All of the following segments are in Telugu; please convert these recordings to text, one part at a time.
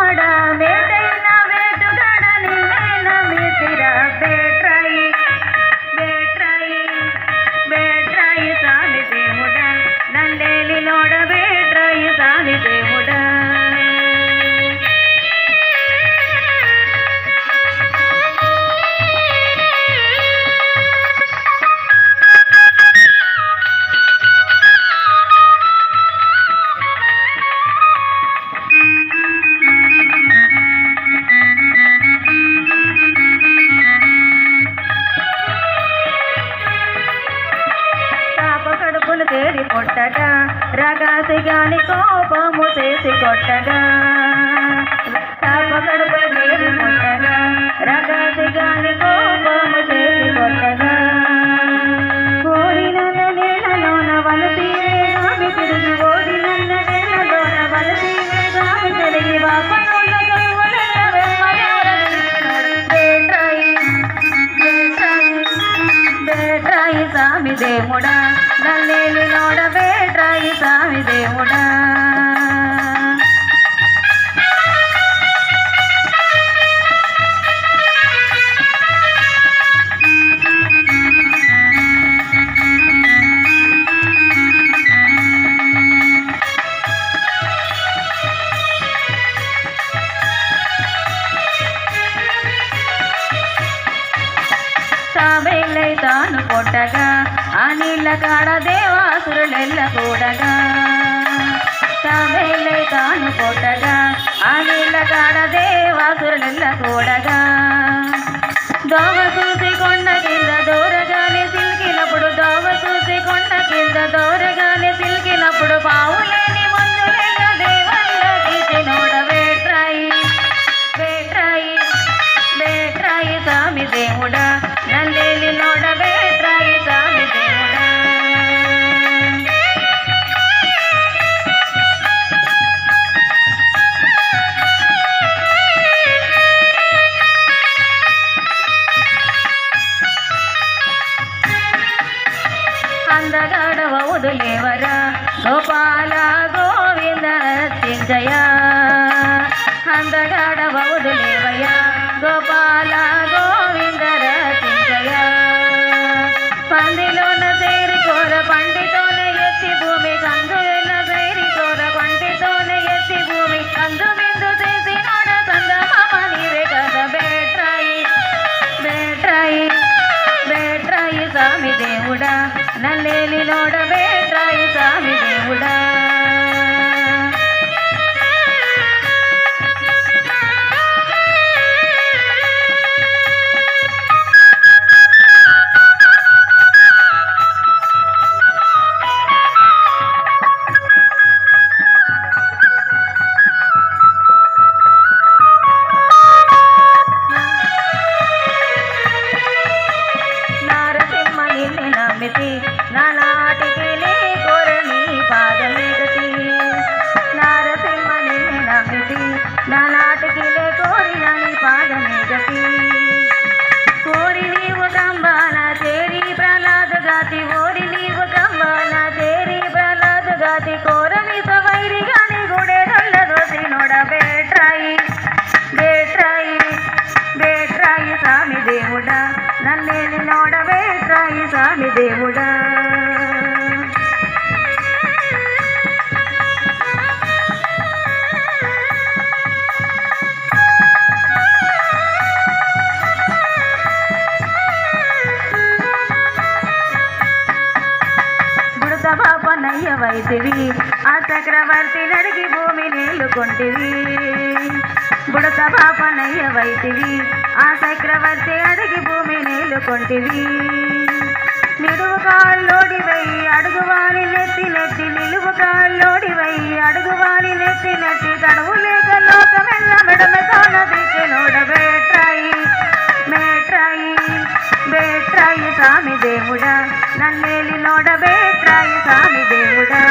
ಮಾಡ ಬೇಟೈನ ಬೇಟುಗಣ ನಿನ್ನೇನ ಮೀಸಿರ ಬೇಟ್ರಾಯಿ ಬೇಟ್ರಾಯಿ ಬೇಟ್ರಾಯಿ ಸಾಮಿ ದೇವುಡ ನಂದೇಲಿ ನೋಡ ಬೇಟ್ರಾಯಿ ಸಾಮಿ ದೇವುಡ తేరి కొట్టగా రగసిగాని కోపము చేసి కొట్టగా తాప కడుపులు తేరి కొట్టగా రగసిగాని కోపము చేసి కొట్టగా ఓడినన్న నీళ్ళలోన వలసి వేగామి తిరిగి ఓడినన్న నీళ్ళలోన వలసి వేగామి తిరిగి వాపనుల గొయ్వలెల్ల బేట్రాయి బేట్రాయి బేట్రాయి సామి దేవుడా నల్లేలు నోడ ಬೇಟ್ರಾಯಿ ಸಾಮಿ ದೇವುಡ సాబెల్లై తాను కొట్టగా ఆ నీళ్ళ కాడ దేవాసురులెల్ల కూడగా సాబెల్లై తాను కొట్టగా ఆ నీళ్ళ కాడ దేవాసురులెల్ల కూడగా దోవ చూసి కొండ కింద దూరగానే సిల్కినప్పుడు దోవ చూసి కొండ కింద దూరగానే సిల్కినప్పుడు పావులేని మందులెల్ల దేవల్ల తీసినోడ వేట్రాయి వేట్రాయి వేట్రాయి సామి దేవుడా నల్లేలి నోడ వేట్రాయి సామి దేవుడా అందగాడవ వదులేవరా గోపాల గోవింద చింజయ అందగాడవ వదులేవయ్యా గోపాల గోవింద చింజయ పందిలోన సేరి కోర పండితోనే ఎత్తి భూమి కందుల సేరి కోర పండితోనే ఎత్తి భూమి కందు బిందు చేసి నోడ సందమామ నీవే కదా బేట్రాయి బేట్రాయి బేట్రాయి సామి దేవుడా నల్లేలి నోడ బేట్రాయి సామి దేవుడా నానాటికి కోరని పాదమేగతి నారసింహని నమ్మితి నానాటికి కోరినని పాదమేగతి కోరి నీవు కంబాల చేరి ప్రహ్లాద గాతి ఓరి నీవు కంబాల చేరి ప్రహ్లాద గాతి కోరమి సవైరి గాని గుడే నల్ల దోసి నోడ బేట్రాయి బేట్రాయి బేట్రాయి సామి దేవుడా నల్లేలి నోడ బేట్రాయి సామి దేవుడా బుడత పాపనయ్య వైతివి ఆ చక్రవర్తి నడిగి భూమి నీళ్లుకొంటివి బుడత పాపనయ్య వైతివి ఆ చక్రవర్తి అడిగి భూమి నీళ్లుకొంటివి నిలువు కాళ్ళోడివై అడుగువాని నెత్తి నెత్తి నిలువు కాళ్ళోడివై అడుగువాని నెత్తి నెత్తి తడువు లేక లోకమెల్ల మెడమెతోన దిక్కు నోడ బేట్రాయి బేట్రాయి బేట్రాయి సామి దేవుడా నన్నేలి నోడ బేట్రాయి సామి దేవుడా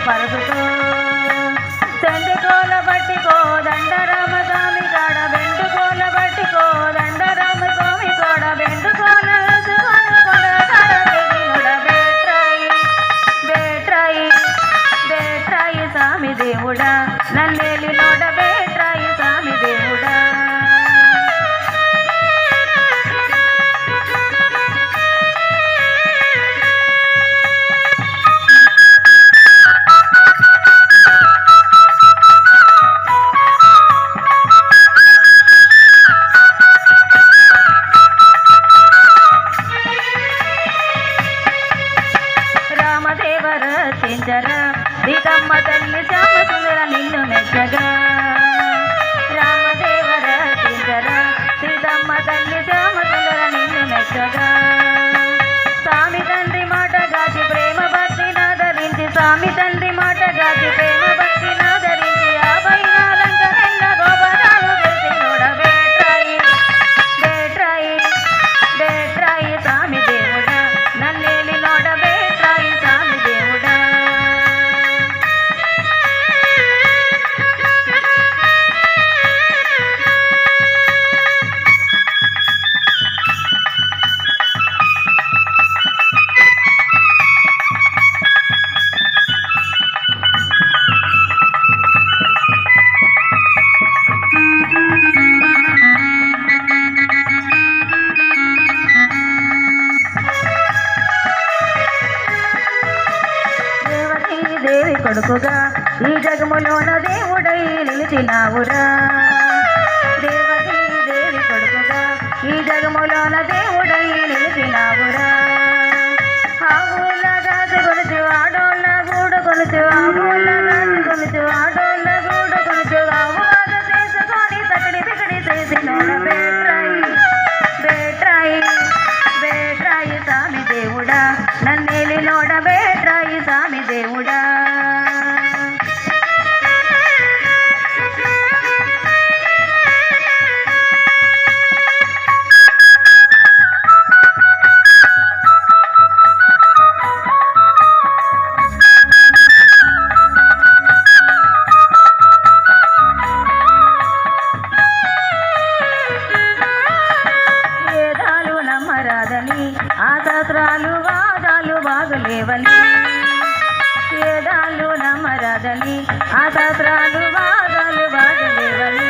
పరుగుతో చెండుకోల పట్టికో దండరామ స్వామి కాడ బెండుకోల పట్టికో దండరామ స్వామి కాడ బెండుకోల వేసుకొని కొండ కాడ తెగినొడ బేట్రాయి బేట్రాయి బేట్రాయి స్వామి దేవుడా నన్నేలి నోడ బేట్రాయి స్వామి దేవుడా రామదేవర చింజర సీతమ్మ తల్లి శ్యామసుందర నిన్ను మెచ్చగా రామదేవర చింజర సీతమ్మ తల్లి శ్యామసుందర నిన్ను మెచ్చగా స్వామి తండ్రి మాట గాచి ప్రేమ భక్తిని ఆదరించి స్వామి తండ్రి మాట గాచి ప్రేమ భక్తిని ఆదరించి ఆ పైనాలంకరెల్ల గోపరాలు చేసి నోడ బేట్రాయి బేట్రాయి బేట్రాయి స్వామి దేవుడా నన్నేలి నోడ బేట్రాయి స్వామి దేవుడా దేవకీ దేవి కొడుకుగా ఈ జగములోన దేవుడై నిలిచినావురా దేవకీ దేవి కొడుకుగా ఈ జగములోన దేవుడై నిలిచినావురా ఆవుల జాతి కొలుచు ఆడోళ్ళ గూడు కొలుచు ఆవుల జాతి కొలుచు ఆడోళ్ళ గూడు కొలుచు ఆవుగా చేసుకొని తకడి తికడి చేసి నోడ బేట్రాయి బేట్రాయి బేట్రాయి స్వామి దేవుడా నన్నేలి నోడ బేట్రాయి స్వామి దేవుడా వేదాలు నమ్మరాదని ఆ శాస్త్రాలు వాదాలు బాగులేవని వేదాలు నమ్మరాదని ఆ శాస్త్రాలు వాదాలు బాగులేవని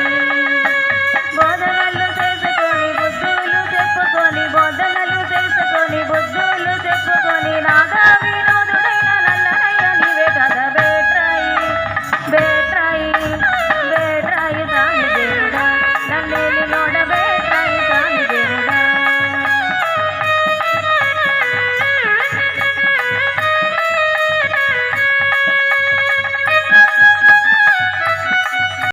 బోధనలు చేసుకొని బుద్ధులు చెప్పుకొని బోధనలు చేసుకొని బుద్ధులు చెప్పుకొని నాదా వినోదుడైన నల్లనయ్య నీవే కదా బేట్రాయి బేట్రాయి బేట్రాయి స్వామి దేవుడా నన్నేలి నోడ